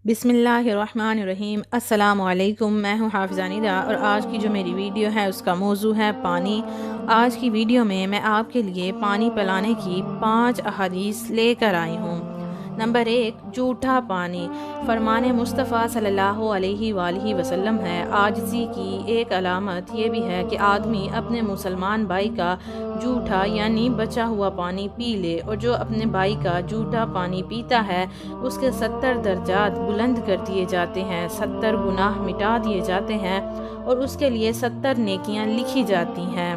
बिस्मिल्लाहिर्रहमानिर्रहीम। अस्सलाम वालेकुम। मैं हूँ हाफिज़ा निदा और आज की जो मेरी वीडियो है उसका मौजू है पानी। आज की वीडियो में मैं आपके लिए पानी पिलाने की 5 अहादीस लेकर आई हूँ। नंबर 1, जूठा पानी। फरमाने मुस्तफ़ा सल्लल्लाहु अलैहि वसल्लम है, आजिज़ी की एक अलामत ये भी है कि आदमी अपने मुसलमान भाई का जूठा यानी बचा हुआ पानी पी ले, और जो अपने भाई का जूठा पानी पीता है उसके 70 दर्जात बुलंद कर दिए जाते हैं, 70 गुनाह मिटा दिए जाते हैं और उसके लिए 70 नेकियां लिखी जाती हैं।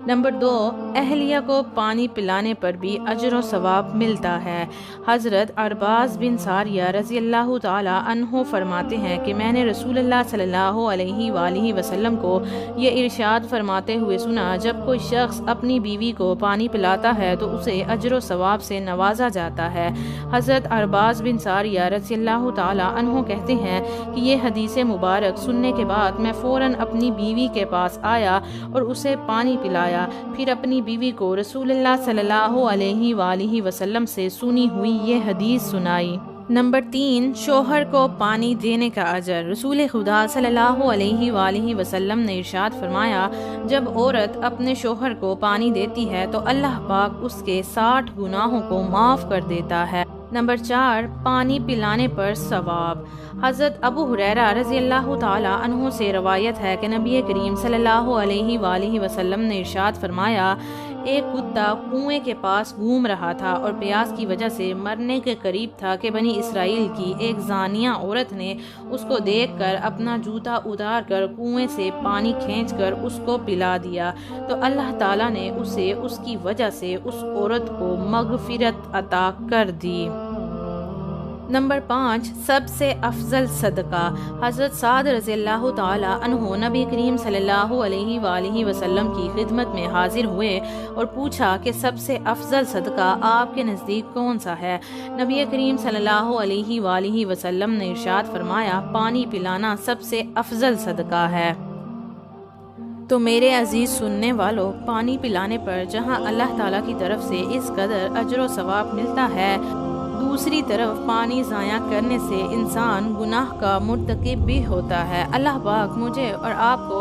नंबर 2, अहलिया को पानी पिलाने पर भी अजर व सवाब मिलता है। हज़रत अरबाज़ बिन सारिया रज़ी अल्लाह ताला अन्हो फरमाते हैं कि मैंने रसूलुल्लाह सल्लल्लाहु अलैहि वसल्लम को ये इरशाद फरमाते हुए सुना, जब कोई शख्स अपनी बीवी को पानी पिलाता है तो उसे अजर व सवाब से नवाजा जाता है। हज़रत अरबाज़ बिन सारिया रज़ी अल्लाह ताला अन्हो कहते हैं कि ये हदीस मुबारक सुनने के बाद मैं फ़ौरन अपनी बीवी के पास आया और उसे पानी पिलाया, फिर अपनी बीवी को रसूलुल्लाह सल्लल्लाहु अलैहि वसल्लम से सुनी हुई ये हदीस सुनाई। नंबर 3, शोहर को पानी देने का अजर। रसूल खुदा सल्लल्लाहु अलैहि वसल्लम ने इरशाद फरमाया, जब औरत अपने शोहर को पानी देती है तो अल्लाह पाक उसके 60 गुनाहों को माफ़ कर देता है। नंबर 4, पानी पिलाने पर सवाब। हज़रत अबू हुरैरा रज़ी अल्लाह ताला अन्हु से रवायत है कि नबी करीम सल्लल्लाहु अलैहि वसल्लम ने इरशाद फरमाया, एक कुत्ता कुएं के पास घूम रहा था और प्यास की वजह से मरने के करीब था कि बनी इसराइल की एक जानिया औरत ने उसको देखकर अपना जूता उतार कर कुएं से पानी खींचकर उसको पिला दिया, तो अल्लाह ताला ने उसे उसकी वजह से उस औरत को मगफिरत अता कर दी। नंबर 5, सबसे अफजल सदका। हज़रत साद रज़ियल्लाहु ताला अन्हु नबी करीम सल्लल्लाहु अलैहि वसल्लम की खिदमत में हाजिर हुए और पूछा कि सबसे अफजल सदका आपके नज़दीक कौन सा है। नबी करीम सल्लल्लाहु अलैहि वसल्लम ने इरशाद फरमाया, पानी पिलाना सबसे अफजल सदका है। तो मेरे अजीज़ सुनने वालों, पानी पिलाने पर जहाँ अल्लाह ताला की तरफ से इस कदर अजर व सवाब मिलता है, दूसरी तरफ पानी ज़ाया करने से इंसान गुनाह का मुर्तकिब भी होता है। अल्लाह पाक मुझे और आपको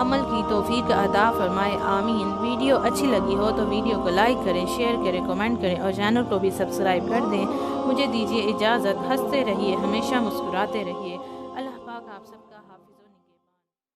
अमल की तौफीक अता फरमाए, आमीन। वीडियो अच्छी लगी हो तो वीडियो को लाइक करें, शेयर करें, कमेंट करें और चैनल को भी सब्सक्राइब कर दें। मुझे दीजिए इजाज़त। हंसते रहिए, हमेशा मुस्कुराते रहिए।